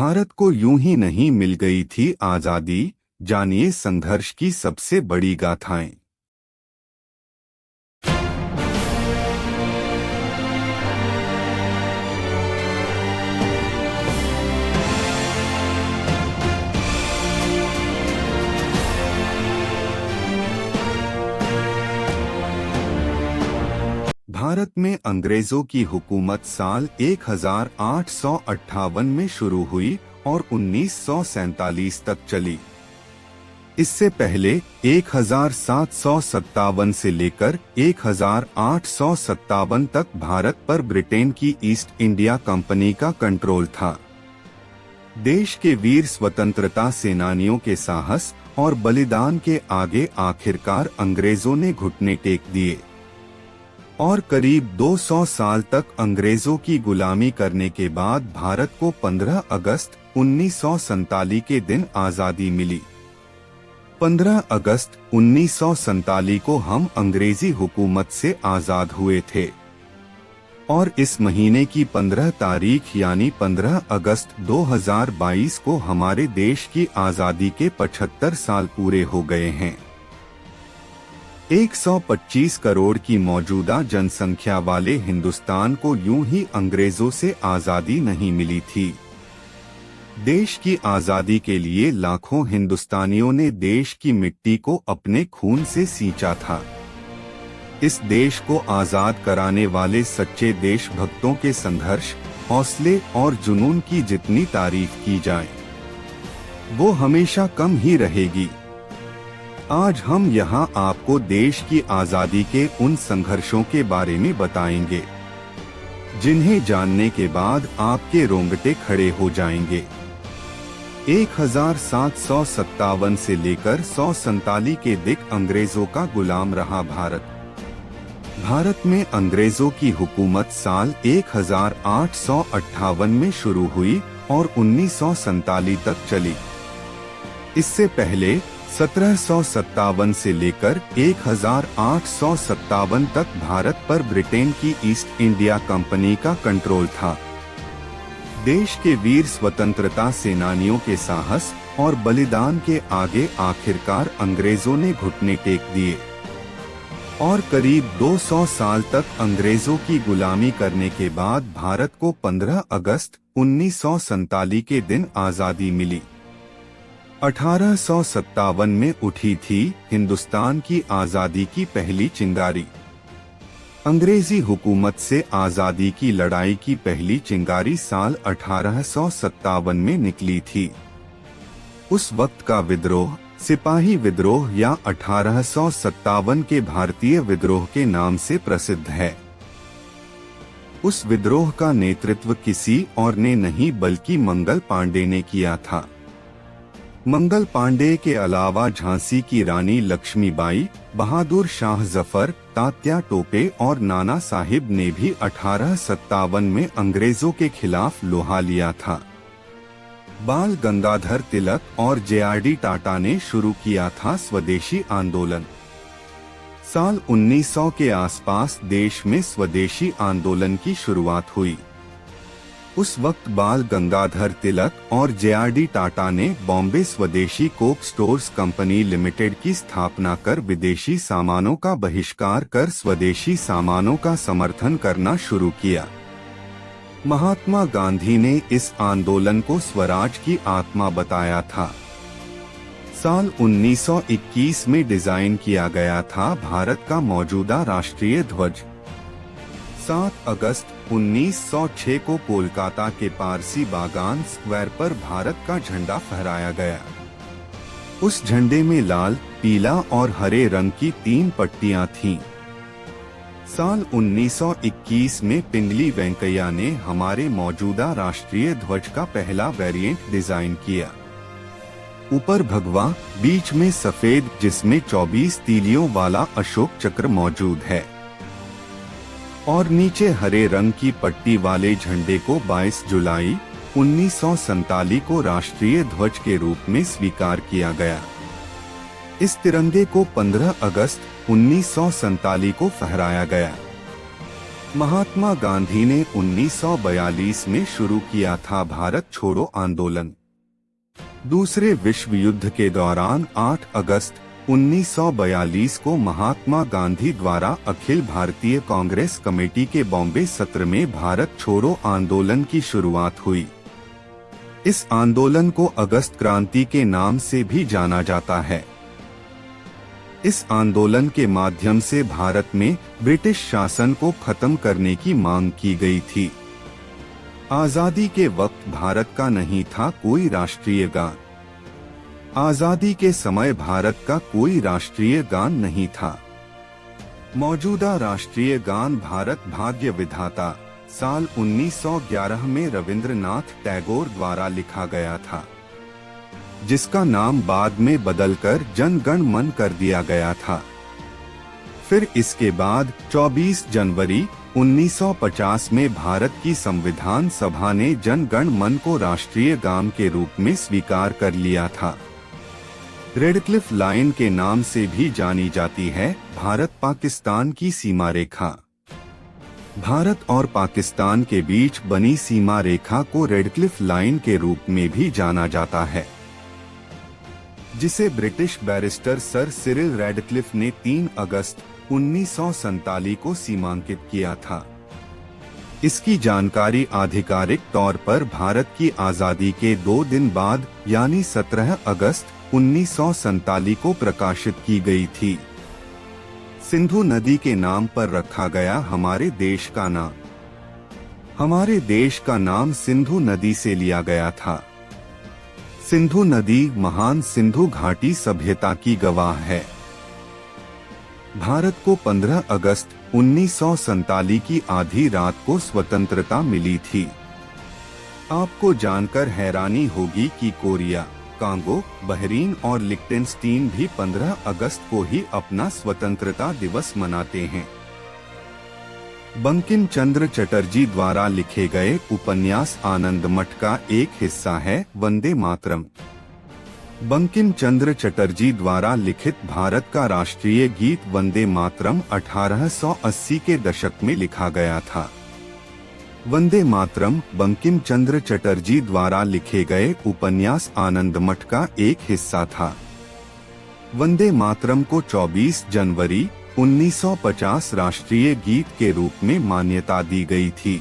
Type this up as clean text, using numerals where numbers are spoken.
भारत को यूं ही नहीं मिल गई थी आजादी। जानिए संघर्ष की सबसे बड़ी गाथाएं। भारत में अंग्रेजों की हुकूमत साल 1858 में शुरू हुई और 1947 तक चली। इससे पहले 1757 से लेकर 1857 तक भारत पर ब्रिटेन की ईस्ट इंडिया कंपनी का कंट्रोल था। देश के वीर स्वतंत्रता सेनानियों के साहस और बलिदान के आगे आखिरकार अंग्रेजों ने घुटने टेक दिए और करीब 200 साल तक अंग्रेजों की गुलामी करने के बाद भारत को 15 अगस्त 1947 के दिन आजादी मिली। 15 अगस्त 1947 को हम अंग्रेजी हुकूमत से आजाद हुए थे और इस महीने की 15 तारीख यानी 15 अगस्त 2022 को हमारे देश की आजादी के 75 साल पूरे हो गए हैं। 125 करोड़ की मौजूदा जनसंख्या वाले हिंदुस्तान को यूं ही अंग्रेजों से आजादी नहीं मिली थी। देश की आजादी के लिए लाखों हिंदुस्तानियों ने देश की मिट्टी को अपने खून से सींचा था। इस देश को आजाद कराने वाले सच्चे देशभक्तों के संघर्ष, हौसले और जुनून की जितनी तारीफ की जाए वो हमेशा कम ही रहेगी। आज हम यहाँ आपको देश की आजादी के उन संघर्षों के बारे में बताएंगे जिन्हें जानने के बाद आपके रोंगटे खड़े हो जाएंगे। 1757 से लेकर 147 के दिक अंग्रेजों का गुलाम रहा भारत। भारत में अंग्रेजों की हुकूमत साल 1858 में शुरू हुई और 1947 तक चली। इससे पहले 1757 से लेकर 1857 तक भारत पर ब्रिटेन की ईस्ट इंडिया कंपनी का कंट्रोल था। देश के वीर स्वतंत्रता सेनानियों के साहस और बलिदान के आगे आखिरकार अंग्रेजों ने घुटने टेक दिए और करीब 200 साल तक अंग्रेजों की गुलामी करने के बाद भारत को 15 अगस्त 1947 के दिन आजादी मिली। 1857 में उठी थी हिंदुस्तान की आजादी की पहली चिंगारी। अंग्रेजी हुकूमत से आजादी की लड़ाई की पहली चिंगारी साल 1857 में निकली थी। उस वक्त का विद्रोह सिपाही विद्रोह या 1857 के भारतीय विद्रोह के नाम से प्रसिद्ध है। उस विद्रोह का नेतृत्व किसी और ने नहीं बल्कि मंगल पांडे ने किया था। मंगल पांडे के अलावा झांसी की रानी लक्ष्मीबाई, बहादुर शाह जफर, तात्या टोपे और नाना साहिब ने भी 1857 में अंग्रेजों के खिलाफ लोहा लिया था। बाल गंगाधर तिलक और JRD टाटा ने शुरू किया था स्वदेशी आंदोलन। साल 1900 के आसपास देश में स्वदेशी आंदोलन की शुरुआत हुई। उस वक्त बाल गंगाधर तिलक और JRD टाटा ने बॉम्बे स्वदेशी कोक स्टोर्स कंपनी लिमिटेड की स्थापना कर विदेशी सामानों का बहिष्कार कर स्वदेशी सामानों का समर्थन करना शुरू किया। महात्मा गांधी ने इस आंदोलन को स्वराज की आत्मा बताया था। साल 1921 में डिजाइन किया गया था भारत का मौजूदा राष्ट्रीय ध्वज। 7 अगस्त 1906 को कोलकाता के पारसी बागान स्क्वायर पर भारत का झंडा फहराया गया। उस झंडे में लाल, पीला और हरे रंग की 3 पट्टियां थीं। साल 1921 में पिंगली वेंकैया ने हमारे मौजूदा राष्ट्रीय ध्वज का पहला वेरिएंट डिजाइन किया। ऊपर भगवा, बीच में सफेद जिसमें 24 तीलियों वाला अशोक चक्र मौजूद है और नीचे हरे रंग की पट्टी वाले झंडे को 22 जुलाई 1947 को राष्ट्रीय ध्वज के रूप में स्वीकार किया गया। इस तिरंगे को 15 अगस्त 1947 को फहराया गया। महात्मा गांधी ने 1942 में शुरू किया था भारत छोड़ो आंदोलन। दूसरे विश्व युद्ध के दौरान 8 अगस्त 1942 को महात्मा गांधी द्वारा अखिल भारतीय कांग्रेस कमेटी के बॉम्बे सत्र में भारत छोड़ो आंदोलन की शुरुआत हुई। इस आंदोलन को अगस्त क्रांति के नाम से भी जाना जाता है। इस आंदोलन के माध्यम से भारत में ब्रिटिश शासन को खत्म करने की मांग की गई थी। आजादी के वक्त भारत का नहीं था कोई राष्ट्रीय गान। आजादी के समय भारत का कोई राष्ट्रीय गान नहीं था। मौजूदा राष्ट्रीय गान भारत भाग्य विधाता साल 1911 में रविंद्रनाथ टैगोर द्वारा लिखा गया था, जिसका नाम बाद में बदलकर जन गण मन कर दिया गया था। फिर इसके बाद 24 जनवरी 1950 में भारत की संविधान सभा ने जन गण मन को राष्ट्रीय गान के रूप में स्वीकार कर लिया था। रेडक्लिफ लाइन के नाम से भी जानी जाती है भारत पाकिस्तान की सीमा रेखा। भारत और पाकिस्तान के बीच बनी सीमा रेखा को रेडक्लिफ लाइन के रूप में भी जाना जाता है, जिसे British barrister sir Cyril Radcliffe ने 3 अगस्त 1947 को सीमांकित किया था। इसकी जानकारी आधिकारिक तौर पर भारत की आजादी के 2 दिन बाद यानी 17 अगस्त 1947 को प्रकाशित की गई थी। सिंधु नदी के नाम पर रखा गया हमारे देश का नाम। हमारे देश का नाम सिंधु नदी से लिया गया था। सिंधु नदी महान सिंधु घाटी सभ्यता की गवाह है। भारत को 15 अगस्त 1947 की आधी रात को स्वतंत्रता मिली थी। आपको जानकर हैरानी होगी कि कोरिया, कांगो, बहरीन और लिक्टेनस्टीन भी 15 अगस्त को ही अपना स्वतंत्रता दिवस मनाते हैं। बंकिम चंद्र चटर्जी द्वारा लिखे गए उपन्यास आनंद मठ का एक हिस्सा है वंदे मातरम। बंकिम चंद्र चटर्जी द्वारा लिखित भारत का राष्ट्रीय गीत वंदे मातरम 1880 के दशक में लिखा गया था। वंदे मातरम बंकिम चंद्र चटर्जी द्वारा लिखे गए उपन्यास आनंद मठ का एक हिस्सा था। वंदे मातरम को 24 जनवरी 1950 राष्ट्रीय गीत के रूप में मान्यता दी गई थी।